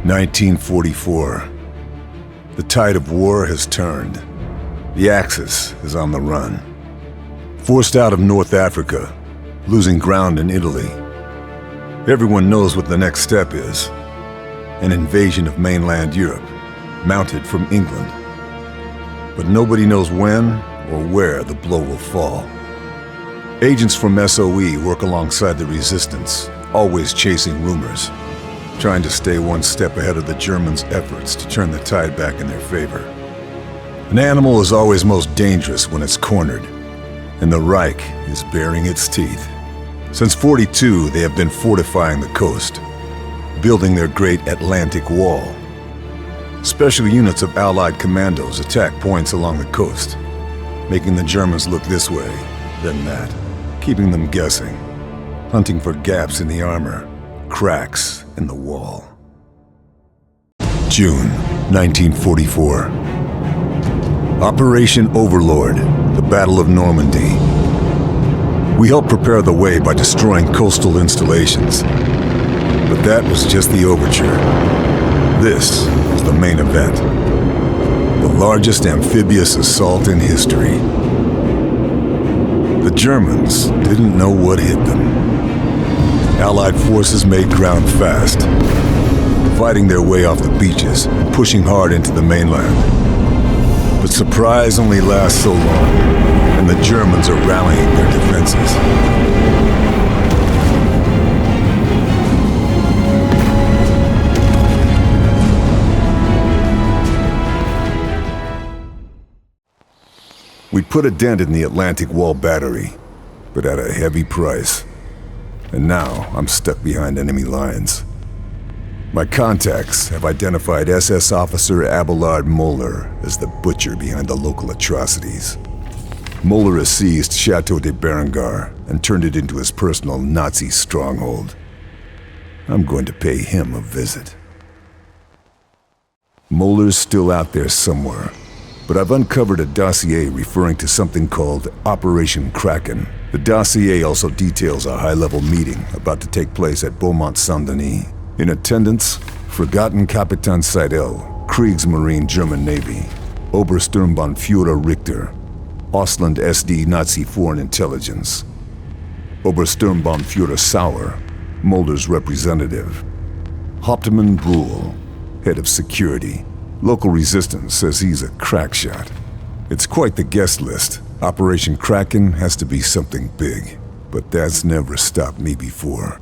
1944. The tide of war has turned. The Axis is on the run. Forced out of North Africa, losing ground in Italy. Everyone knows what the next step is. An invasion of mainland Europe, mounted from England. But nobody knows when or where the blow will fall. Agents from SOE work alongside the resistance, always chasing rumors, trying to stay one step ahead of the Germans' efforts to turn the tide back in their favor. An animal is always most dangerous when it's cornered, and the Reich is baring its teeth. Since '42, they have been fortifying the coast, building their great Atlantic Wall. Special units of Allied commandos attack points along the coast, making the Germans look this way, then that, keeping them guessing, hunting for gaps in the armor, cracks in the wall. June 1944. Operation Overlord, the Battle of Normandy. We helped prepare the way by destroying coastal installations. But that was just the overture. This was the main event. The largest amphibious assault in history. The Germans didn't know what hit them. Allied forces made ground fast, fighting their way off the beaches and pushing hard into the mainland. But surprise only lasts so long, and the Germans are rallying their defenses. We put a dent in the Atlantic Wall battery, but at a heavy price. And now I'm stuck behind enemy lines. My contacts have identified SS officer Overlord Moeller as the butcher behind the local atrocities. Moeller has seized Chateau de Berengar and turned it into his personal Nazi stronghold. I'm going to pay him a visit. Moeller's still out there somewhere, but I've uncovered a dossier referring to something called Operation Kraken. The dossier also details a high-level meeting about to take place at Beaumont Saint-Denis. In attendance, Forgotten Kapitan Seidel, Kriegsmarine German Navy, Obersturmbannführer Richter, Ausland SD Nazi Foreign Intelligence, Obersturmbannführer Sauer, Mulder's representative, Hauptmann Bruhl, head of security. Local resistance says he's a crack shot. It's quite the guest list. Operation Kraken has to be something big, but that's never stopped me before.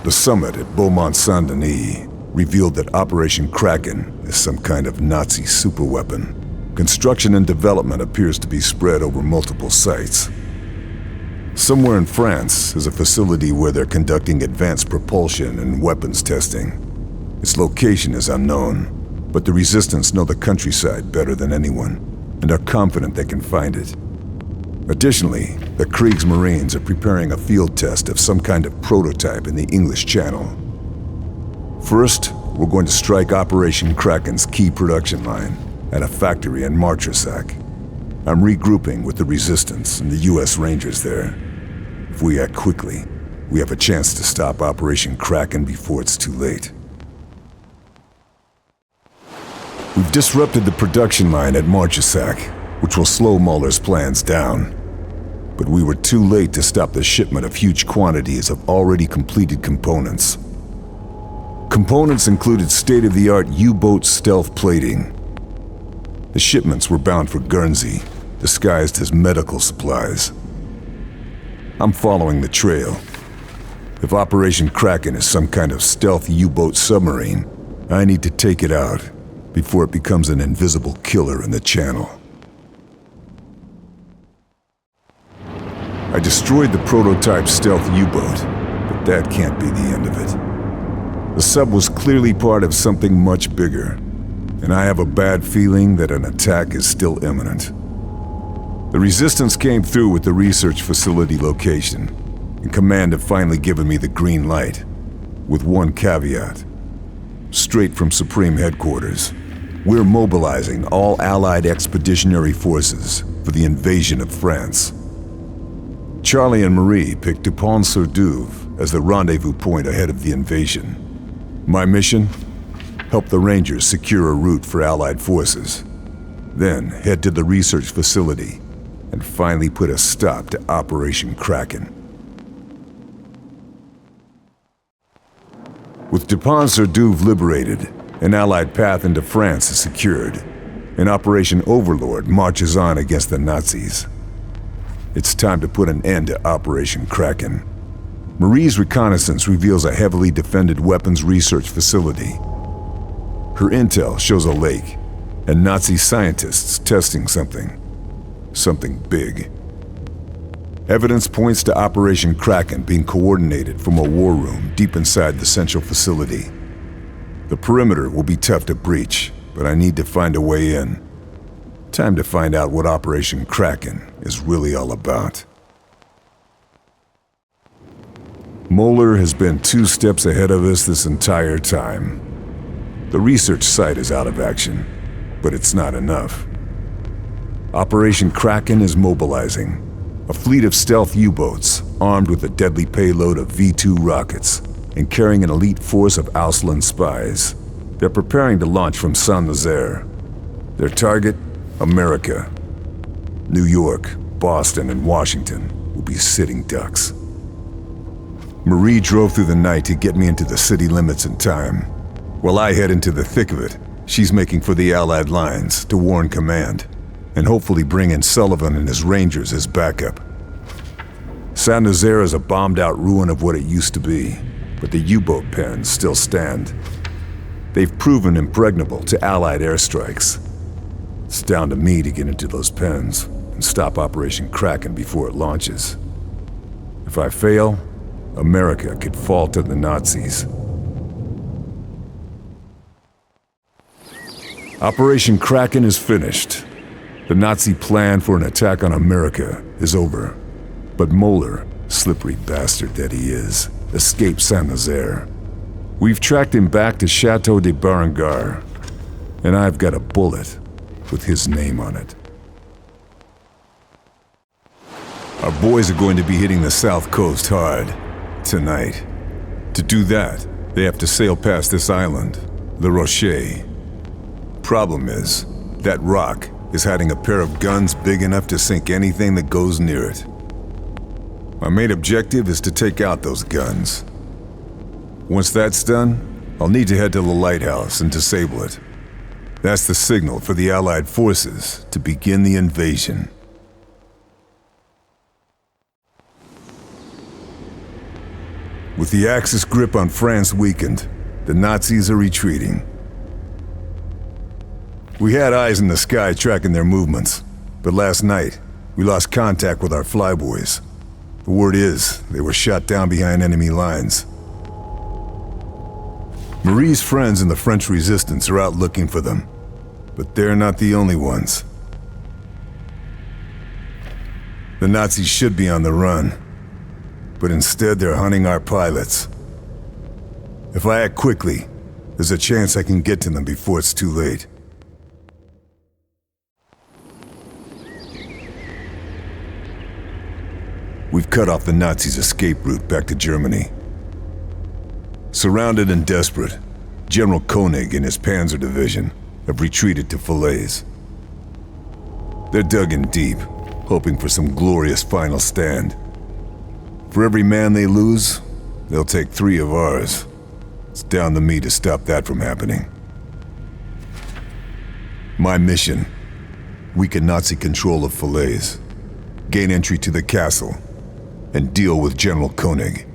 The summit at Beaumont Saint-Denis revealed that Operation Kraken is some kind of Nazi superweapon. Construction and development appears to be spread over multiple sites. Somewhere in France is a facility where they're conducting advanced propulsion and weapons testing. Its location is unknown, but the Resistance know the countryside better than anyone, and are confident they can find it. Additionally, the Kriegsmarines are preparing a field test of some kind of prototype in the English Channel. First, we're going to strike Operation Kraken's key production line at a factory in Martresac. I'm regrouping with the Resistance and the US Rangers there. If we act quickly, we have a chance to stop Operation Kraken before it's too late. We've disrupted the production line at Martresac, which will slow Muller's plans down. But we were too late to stop the shipment of huge quantities of already completed components. Components included state-of-the-art U-boat stealth plating. The shipments were bound for Guernsey, disguised as medical supplies. I'm following the trail. If Operation Kraken is some kind of stealth U-boat submarine, I need to take it out before it becomes an invisible killer in the channel. I destroyed the prototype stealth U-boat, but that can't be the end of it. The sub was clearly part of something much bigger, and I have a bad feeling that an attack is still imminent. The Resistance came through with the research facility location, and Command have finally given me the green light, with one caveat. Straight from Supreme Headquarters, we're mobilizing all Allied expeditionary forces for the invasion of France. Charlie and Marie picked Dupont-sur-Douve as the rendezvous point ahead of the invasion. My mission? Help the Rangers secure a route for Allied forces. Then head to the research facility and finally put a stop to Operation Kraken. With Dupont-sur-Douve liberated, an Allied path into France is secured, and Operation Overlord marches on against the Nazis. It's time to put an end to Operation Kraken. Marie's reconnaissance reveals a heavily defended weapons research facility. Her intel shows a lake, and Nazi scientists testing something big. Evidence points to Operation Kraken being coordinated from a war room deep inside the central facility. The perimeter will be tough to breach, but I need to find a way in. Time to find out what Operation Kraken is really all about. Moeller has been 2 steps ahead of us this entire time. The research site is out of action, but it's not enough. Operation Kraken is mobilizing. A fleet of stealth U-boats, armed with a deadly payload of V2 rockets, and carrying an elite force of Auslan spies. They're preparing to launch from Saint-Nazaire. Their target? America. New York, Boston, and Washington will be sitting ducks. Marie drove through the night to get me into the city limits in time. While I head into the thick of it, she's making for the Allied lines to warn command, and hopefully bring in Sullivan and his Rangers as backup. Saint-Nazaire is a bombed-out ruin of what it used to be, but the U-boat pens still stand. They've proven impregnable to Allied airstrikes. It's down to me to get into those pens and stop Operation Kraken before it launches. If I fail, America could fall to the Nazis. Operation Kraken is finished. The Nazi plan for an attack on America is over. But Moeller, slippery bastard that he is, escaped Saint-Nazaire. We've tracked him back to Chateau de Berengar, and I've got a bullet with his name on it. Our boys are going to be hitting the south coast hard tonight. To do that, they have to sail past this island, Le Rocher. Problem is, that rock is hiding a pair of guns big enough to sink anything that goes near it. My main objective is to take out those guns. Once that's done, I'll need to head to the lighthouse and disable it. That's the signal for the Allied forces to begin the invasion. With the Axis grip on France weakened, the Nazis are retreating. We had eyes in the sky tracking their movements, but last night, we lost contact with our flyboys. The word is, they were shot down behind enemy lines. Marie's friends in the French resistance are out looking for them, but they're not the only ones. The Nazis should be on the run, but instead they're hunting our pilots. If I act quickly, there's a chance I can get to them before it's too late. We've cut off the Nazis' escape route back to Germany. Surrounded and desperate, General Koenig and his Panzer Division have retreated to Falaise. They're dug in deep, hoping for some glorious final stand. For every man they lose, they'll take 3 of ours. It's down to me to stop that from happening. My mission: weaken Nazi control of Falaise, gain entry to the castle, and deal with General Koenig.